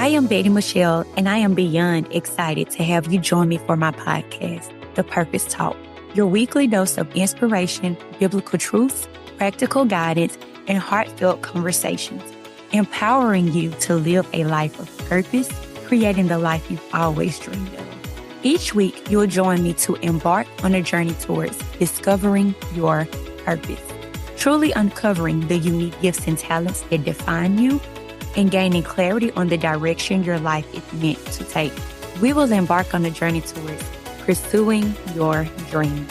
I am Betty Michelle, and I am beyond excited to have you join me for my podcast, The Purpose Talk, your weekly dose of inspiration, biblical truths, practical guidance, and heartfelt conversations, empowering you to live a life of purpose, creating the life you've always dreamed of. Each week, you'll join me to embark on a journey towards discovering your purpose, truly uncovering the unique gifts and talents that define you, and gaining clarity on the direction your life is meant to take. We will embark on a journey towards pursuing your dreams,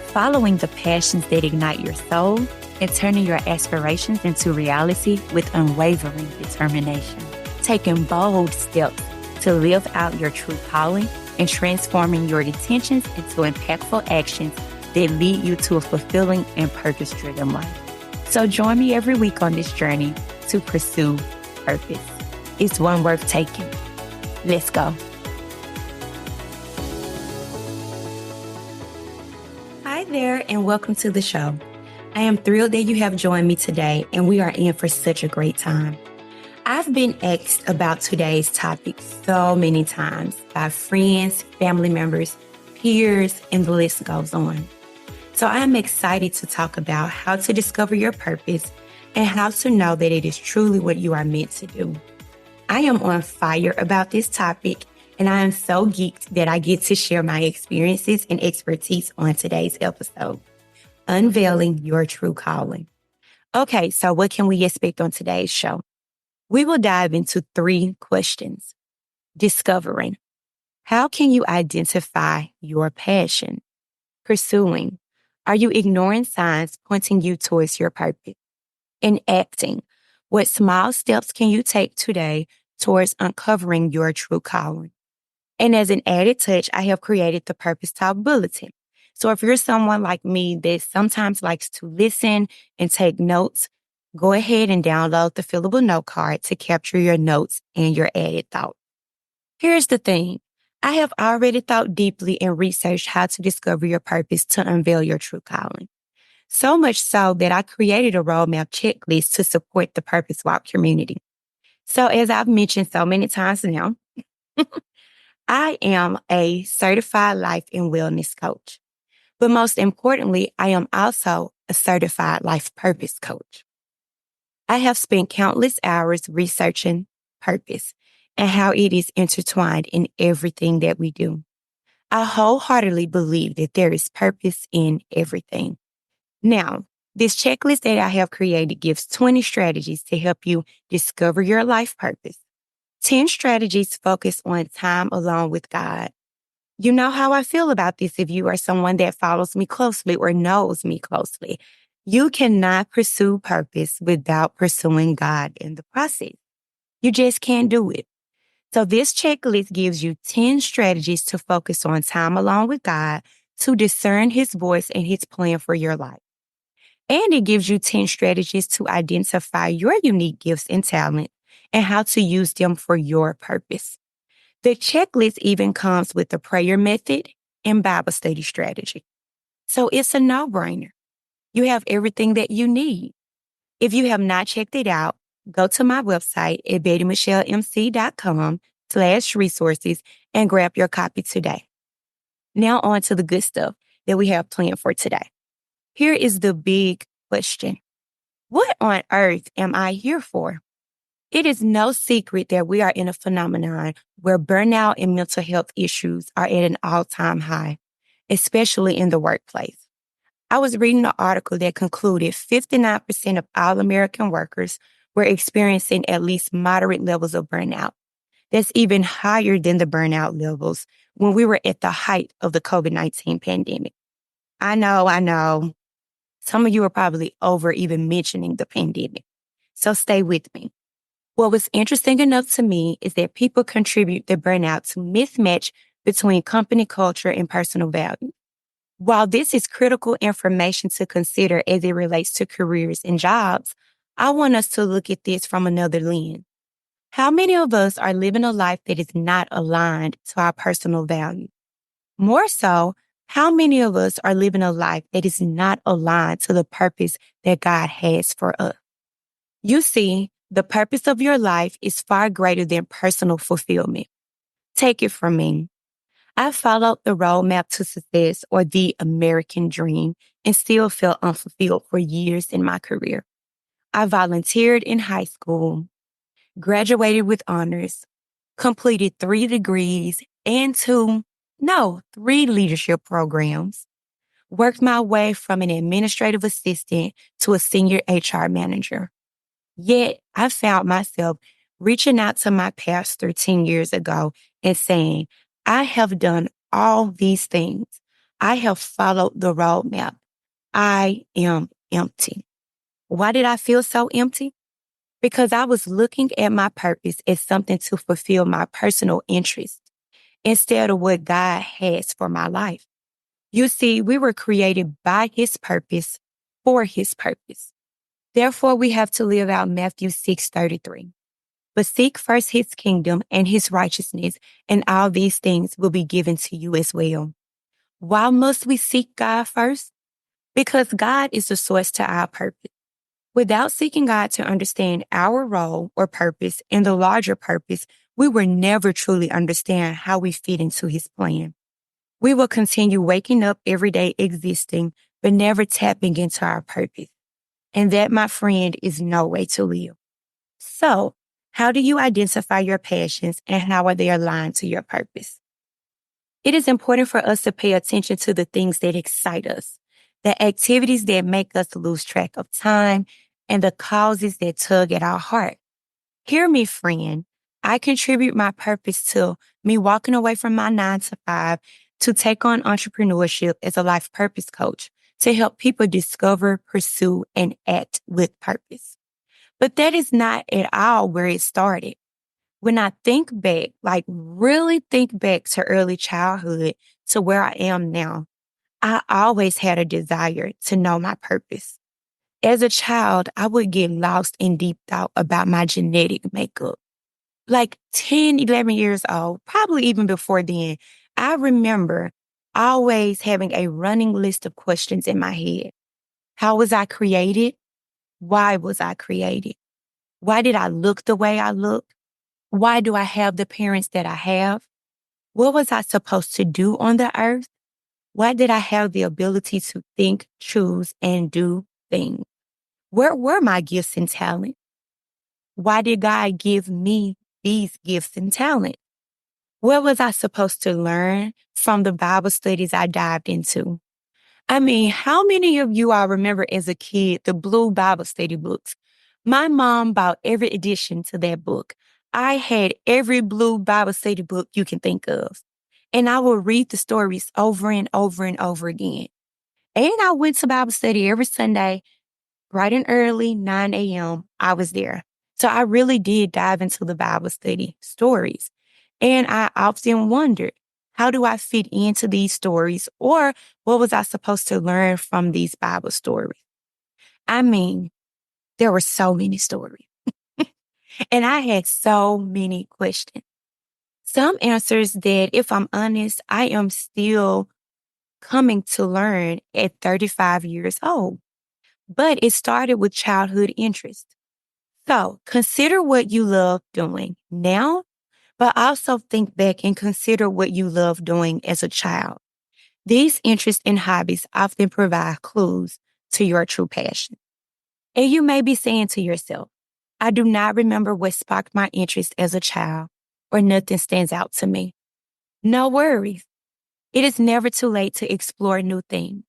following the passions that ignite your soul, and turning your aspirations into reality with unwavering determination. Taking bold steps to live out your true calling and transforming your intentions into impactful actions that lead you to a fulfilling and purpose-driven life. So join me every week on this journey to pursue purpose. It's one worth taking. Let's go. Hi there, and welcome to the show. I am thrilled that you have joined me today, and we are in for such a great time. I've been asked about today's topic so many times by friends, family members, peers, and the list goes on. So I'm excited to talk about how to discover your purpose and how to know that it is truly what you are meant to do. I am on fire about this topic, and I am so geeked that I get to share my experiences and expertise on today's episode, Unveiling Your True Calling. Okay, so what can we expect on today's show? We will dive into 3 questions. Discovering. How can you identify your passion? Pursuing. Are you ignoring signs pointing you towards your purpose? And acting. What small steps can you take today towards uncovering your true calling? And as an added touch, I have created the Purpose Talk Bulletin. So if you're someone like me that sometimes likes to listen and take notes, go ahead and download the fillable note card to capture your notes and your added thought. Here's the thing. I have already thought deeply and researched how to discover your purpose to unveil your true calling. So much so that I created a roadmap checklist to support the Purpose Walk community. So as I've mentioned so many times now, I am a certified life and wellness coach. But most importantly, I am also a certified life purpose coach. I have spent countless hours researching purpose and how it is intertwined in everything that we do. I wholeheartedly believe that there is purpose in everything. Now, this checklist that I have created gives 20 strategies to help you discover your life purpose. 10 strategies focus on time alone with God. You know how I feel about this if you are someone that follows me closely or knows me closely. You cannot pursue purpose without pursuing God in the process. You just can't do it. So this checklist gives you 10 strategies to focus on time alone with God to discern His voice and His plan for your life. And it gives you 10 strategies to identify your unique gifts and talents and how to use them for your purpose. The checklist even comes with a prayer method and Bible study strategy. So it's a no-brainer. You have everything that you need. If you have not checked it out, go to my website at bettymichellemc.com/resources and grab your copy today. Now on to the good stuff that we have planned for today. Here is the big question. What on earth am I here for? It is no secret that we are in a phenomenon where burnout and mental health issues are at an all-time high, especially in the workplace. I was reading an article that concluded 59% of all American workers were experiencing at least moderate levels of burnout. That's even higher than the burnout levels when we were at the height of the COVID-19 pandemic. I know. Some of you are probably over even mentioning the pandemic. So stay with me. What was interesting enough to me is that people contribute their burnout to mismatch between company culture and personal values. While this is critical information to consider as it relates to careers and jobs, I want us to look at this from another lens. How many of us are living a life that is not aligned to our personal values? More so, how many of us are living a life that is not aligned to the purpose that God has for us? You see, The purpose of your life is far greater than personal fulfillment. Take it from me. I followed the roadmap to success or the American dream and still felt unfulfilled for years in my career. I volunteered in high school, graduated with honors, completed 3 degrees and three leadership programs, worked my way from an administrative assistant to a senior HR manager. Yet I found myself reaching out to my pastor 10 years ago and saying, I have done all these things. I have followed the roadmap. I am empty. Why did I feel so empty? Because I was looking at my purpose as something to fulfill my personal interests instead of what God has for my life. You see, we were created by His purpose for His purpose. Therefore, we have to live out Matthew 6:33. But seek first His kingdom and His righteousness, and all these things will be given to you as well. Why must we seek God first? Because God is the source to our purpose. Without seeking God to understand our role or purpose and the larger purpose, we will never truly understand how we fit into His plan. We will continue waking up every day existing, but never tapping into our purpose. And that, my friend, is no way to live. So, how do you identify your passions and how are they aligned to your purpose? It is important for us to pay attention to the things that excite us, the activities that make us lose track of time, and the causes that tug at our heart. Hear me, friend. I contribute my purpose to me walking away from my 9 to 5 to take on entrepreneurship as a life purpose coach to help people discover, pursue, and act with purpose. But that is not at all where it started. When I think back, like really think back to early childhood to where I am now, I always had a desire to know my purpose. As a child, I would get lost in deep thought about my genetic makeup. Like 10, 11 years old, probably even before then, I remember always having a running list of questions in my head. How was I created? Why was I created? Why did I look the way I look? Why do I have the parents that I have? What was I supposed to do on the earth? Why did I have the ability to think, choose, and do things? Where were my gifts and talents? Why did God give me these gifts and talents? What was I supposed to learn from the Bible studies I dived into? I mean, how many of you all remember as a kid the blue Bible study books? My mom bought every edition to that book. I had every blue Bible study book you can think of. And I would read the stories over and over and over again. And I went to Bible study every Sunday, bright and early, 9 a.m. I was there. So I really did dive into the Bible study stories. And I often wondered, how do I fit into these stories? Or what was I supposed to learn from these Bible stories? I mean, there were so many stories. And I had so many questions. Some answers that, if I'm honest, I am still coming to learn at 35 years old. But it started with childhood interest. So consider what you love doing now, but also think back and consider what you love doing as a child. These interests and hobbies often provide clues to your true passion. And you may be saying to yourself, I do not remember what sparked my interest as a child, or nothing stands out to me. No worries. It is never too late to explore new things.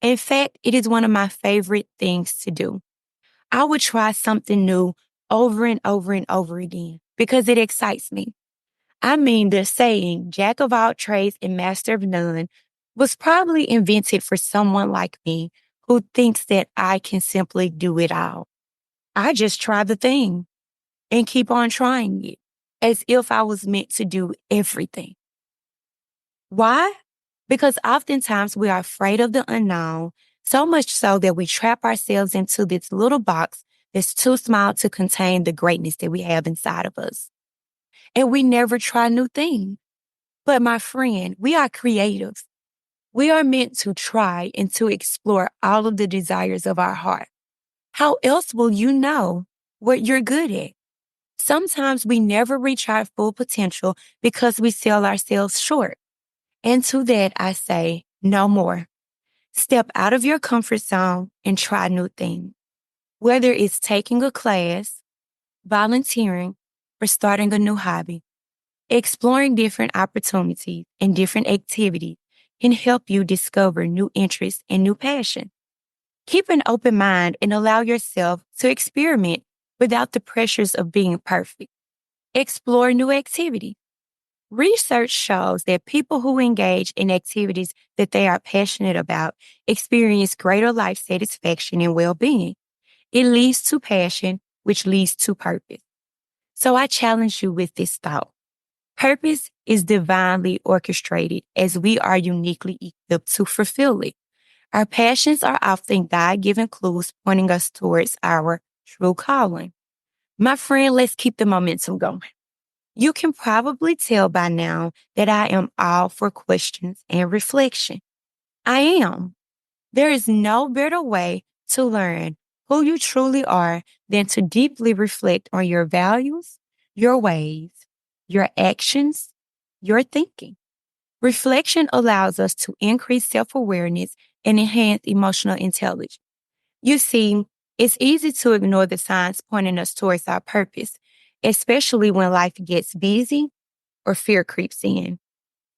In fact, it is one of my favorite things to do. I would try something new over and over and over again because it excites me. I mean, the saying, Jack of all trades and master of none, was probably invented for someone like me who thinks that I can simply do it all. I just try the thing and keep on trying it as if I was meant to do everything. Why? Because oftentimes we are afraid of the unknown, so much so that we trap ourselves into this little box that's too small to contain the greatness that we have inside of us. And we never try new things. But my friend, we are creatives. We are meant to try and to explore all of the desires of our heart. How else will you know what you're good at. Sometimes we never reach our full potential because we sell ourselves short. And to that, I say, no more. Step out of your comfort zone and try new things. Whether it's taking a class, volunteering, or starting a new hobby, exploring different opportunities and different activities can help you discover new interests and new passions. Keep an open mind and allow yourself to experiment without the pressures of being perfect. Explore new activities. Research shows that people who engage in activities that they are passionate about experience greater life satisfaction and well-being. It leads to passion, which leads to purpose. So I challenge you with this thought. Purpose is divinely orchestrated as we are uniquely equipped to fulfill it. Our passions are often God-given clues pointing us towards our true calling. My friend, let's keep the momentum going. You can probably tell by now that I am all for questions and reflection. I am. There is no better way to learn who you truly are than to deeply reflect on your values, your ways, your actions, your thinking. Reflection allows us to increase self-awareness and enhance emotional intelligence. You see, it's easy to ignore the signs pointing us towards our purpose, especially when life gets busy or fear creeps in.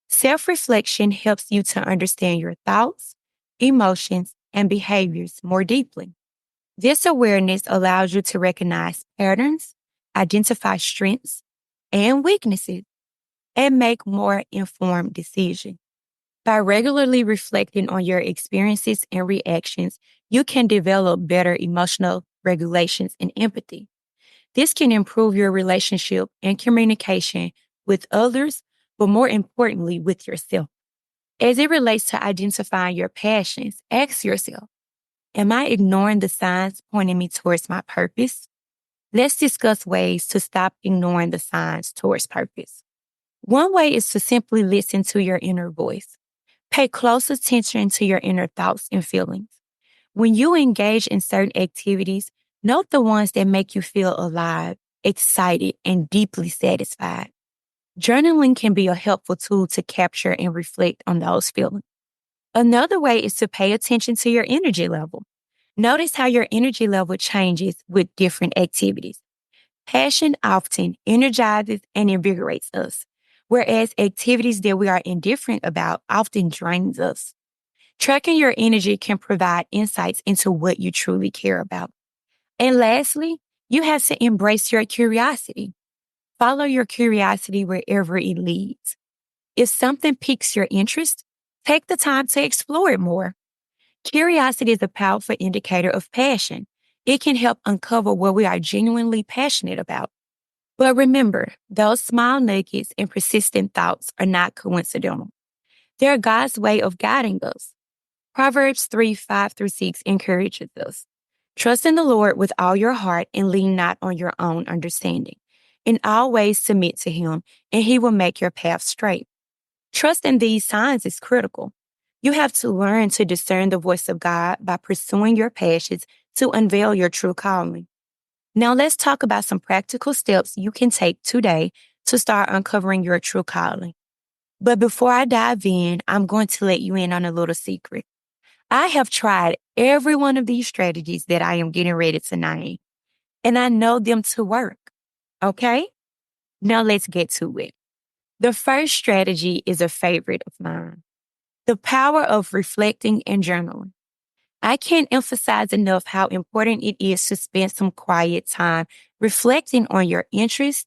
Self-reflection helps you to understand your thoughts, emotions, and behaviors more deeply. This awareness allows you to recognize patterns, identify strengths and weaknesses, and make more informed decisions. By regularly reflecting on your experiences and reactions, you can develop better emotional regulations and empathy. This can improve your relationship and communication with others, but more importantly, with yourself. As it relates to identifying your passions, ask yourself, am I ignoring the signs pointing me towards my purpose? Let's discuss ways to stop ignoring the signs towards purpose. One way is to simply listen to your inner voice. Pay close attention to your inner thoughts and feelings. When you engage in certain activities, note the ones that make you feel alive, excited, and deeply satisfied. Journaling can be a helpful tool to capture and reflect on those feelings. Another way is to pay attention to your energy level. Notice how your energy level changes with different activities. Passion often energizes and invigorates us, whereas activities that we are indifferent about often drains us. Tracking your energy can provide insights into what you truly care about. And lastly, you have to embrace your curiosity. Follow your curiosity wherever it leads. If something piques your interest, take the time to explore it more. Curiosity is a powerful indicator of passion. It can help uncover what we are genuinely passionate about. But remember, those small nuggets and persistent thoughts are not coincidental. They're God's way of guiding us. Proverbs 3:5-6 encourages us. Trust in the Lord with all your heart and lean not on your own understanding. In all ways submit to him, and he will make your path straight. Trust in these signs is critical. You have to learn to discern the voice of God by pursuing your passions to unveil your true calling. Now let's talk about some practical steps you can take today to start uncovering your true calling. But before I dive in, I'm going to let you in on a little secret. I have tried every one of these strategies that I am getting ready to name, and I know them to work. Okay? Now let's get to it. The first strategy is a favorite of mine. The power of reflecting and journaling. I can't emphasize enough how important it is to spend some quiet time reflecting on your interests,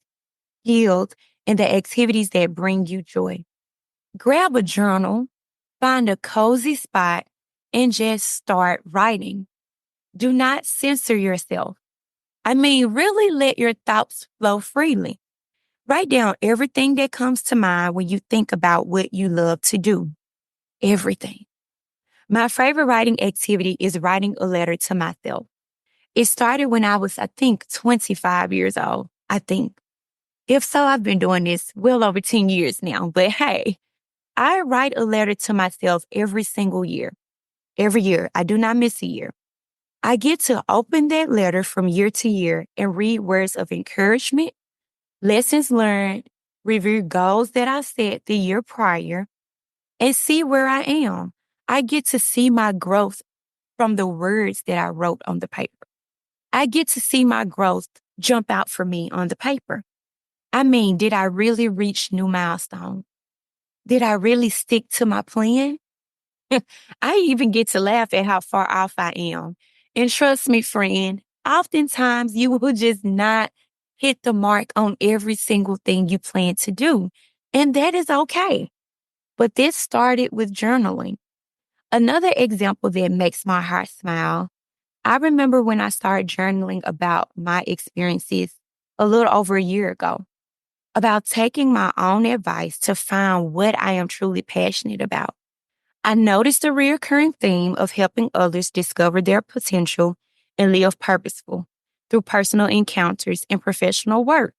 skills, and the activities that bring you joy. Grab a journal, find a cozy spot, and just start writing. Do not censor yourself. I mean, really let your thoughts flow freely. Write down everything that comes to mind when you think about what you love to do. Everything. My favorite writing activity is writing a letter to myself. It started when I was, 25 years old, I think. If so, I've been doing this well over 10 years now. But hey, I write a letter to myself every single year. Every year. I do not miss a year. I get to open that letter from year to year and read words of encouragement, lessons learned, review goals that I set the year prior, and see where I am. I get to see my growth from the words that I wrote on the paper. I get to see my growth jump out for me on the paper. I mean, did I really reach new milestones? Did I really stick to my plan? I even get to laugh at how far off I am. And trust me, friend, oftentimes you will just not hit the mark on every single thing you plan to do. And that is okay. But this started with journaling. Another example that makes my heart smile. I remember when I started journaling about my experiences a little over a year ago, about taking my own advice to find what I am truly passionate about. I noticed a recurring theme of helping others discover their potential and live purposeful through personal encounters and professional work.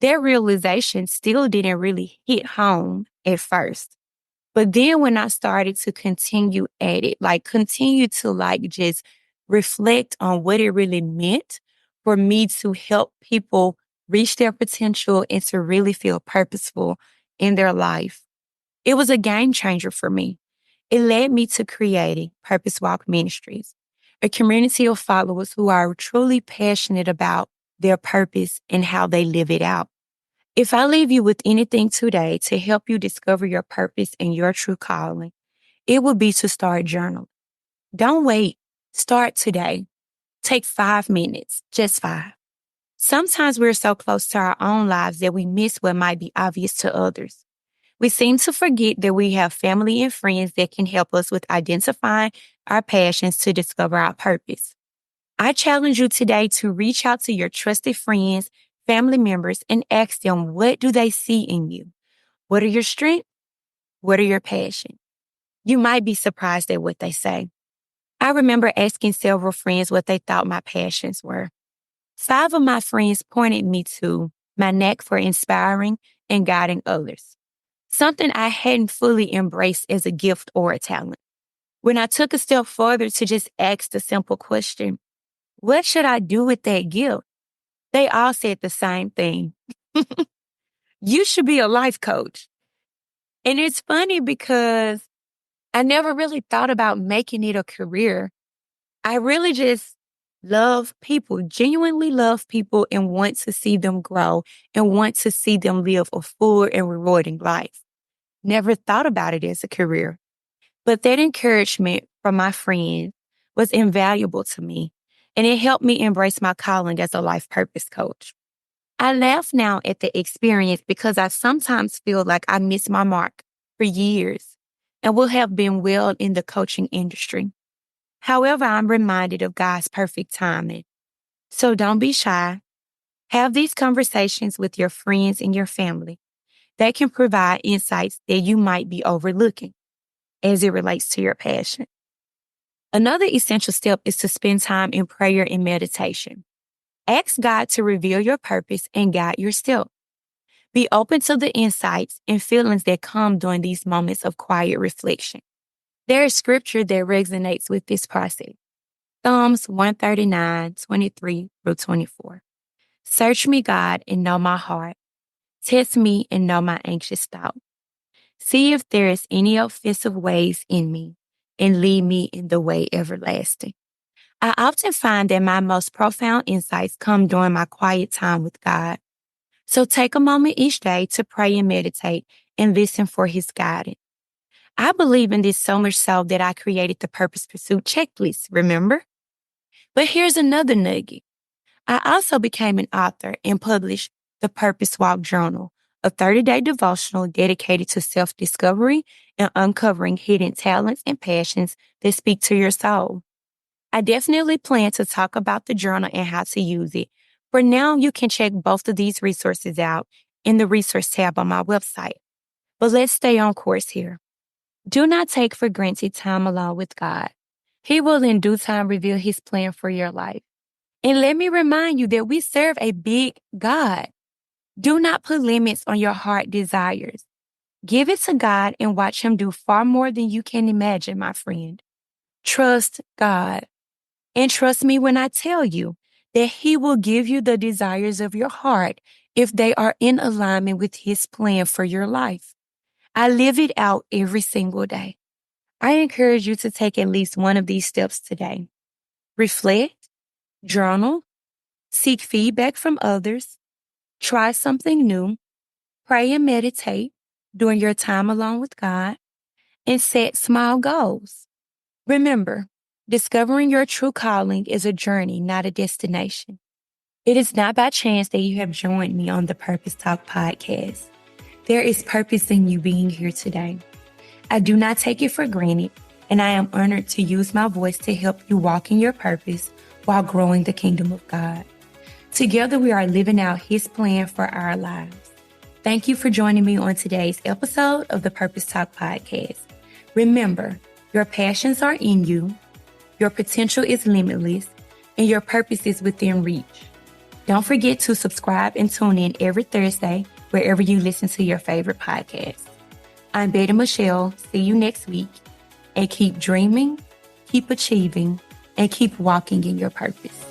That realization still didn't really hit home at first. But then when I started to continue at it, continue to just reflect on what it really meant for me to help people reach their potential and to really feel purposeful in their life, it was a game changer for me. It led me to creating Purpose Walk Ministries, a community of followers who are truly passionate about their purpose and how they live it out. If I leave you with anything today to help you discover your purpose and your true calling, it would be to start journaling. Don't wait. Start today. Take 5 minutes, just 5. Sometimes we're so close to our own lives that we miss what might be obvious to others. We seem to forget that we have family and friends that can help us with identifying our passions to discover our purpose. I challenge you today to reach out to your trusted friends, family members, and ask them, what do they see in you? What are your strengths? What are your passions? You might be surprised at what they say. I remember asking several friends what they thought my passions were. 5 of my friends pointed me to my knack for inspiring and guiding others, something I hadn't fully embraced as a gift or a talent. When I took a step further to just ask the simple question, what should I do with that gift? They all said the same thing. You should be a life coach. And it's funny because I never really thought about making it a career. I really just love people, genuinely love people, and want to see them grow and want to see them live a full and rewarding life. Never thought about it as a career. But that encouragement from my friends was invaluable to me, and it helped me embrace my calling as a life purpose coach. I laugh now at the experience because I sometimes feel like I missed my mark for years and will have been well in the coaching industry. However, I'm reminded of God's perfect timing. So don't be shy. Have these conversations with your friends and your family. They can provide insights that you might be overlooking as it relates to your passion. Another essential step is to spend time in prayer and meditation. Ask God to reveal your purpose and guide your step. Be open to the insights and feelings that come during these moments of quiet reflection. There is scripture that resonates with this process. Psalms 139:23 through 24. Search me, God, and know my heart. Test me and know my anxious thought. See if there is any offensive ways in me, and lead me in the way everlasting. I often find that my most profound insights come during my quiet time with God. So take a moment each day to pray and meditate and listen for his guidance. I believe in this so much so that I created the Purpose Pursuit checklist, remember? But here's another nugget. I also became an author and published the Purpose Walk Journal, a 30-day devotional dedicated to self-discovery and uncovering hidden talents and passions that speak to your soul. I definitely plan to talk about the journal and how to use it. For now, you can check both of these resources out in the resource tab on my website. But let's stay on course here. Do not take for granted time alone with God. He will in due time reveal his plan for your life. And let me remind you that we serve a big God. Do not put limits on your heart desires. Give it to God and watch him do far more than you can imagine, my friend. Trust God. And trust me when I tell you that He will give you the desires of your heart if they are in alignment with His plan for your life. I live it out every single day. I encourage you to take at least one of these steps today. Reflect, journal, seek feedback from others, try something new, pray and meditate during your time alone with God, and set small goals. Remember, discovering your true calling is a journey, not a destination. It is not by chance that you have joined me on the Purpose Talk podcast. There is purpose in you being here today. I do not take it for granted, and I am honored to use my voice to help you walk in your purpose while growing the kingdom of God. Together, we are living out His plan for our lives. Thank you for joining me on today's episode of the Purpose Talk podcast. Remember, your passions are in you, your potential is limitless, and your purpose is within reach. Don't forget to subscribe and tune in every Thursday wherever you listen to your favorite podcast. I'm Betty Michelle. See you next week. And keep dreaming, keep achieving, and keep walking in your purpose.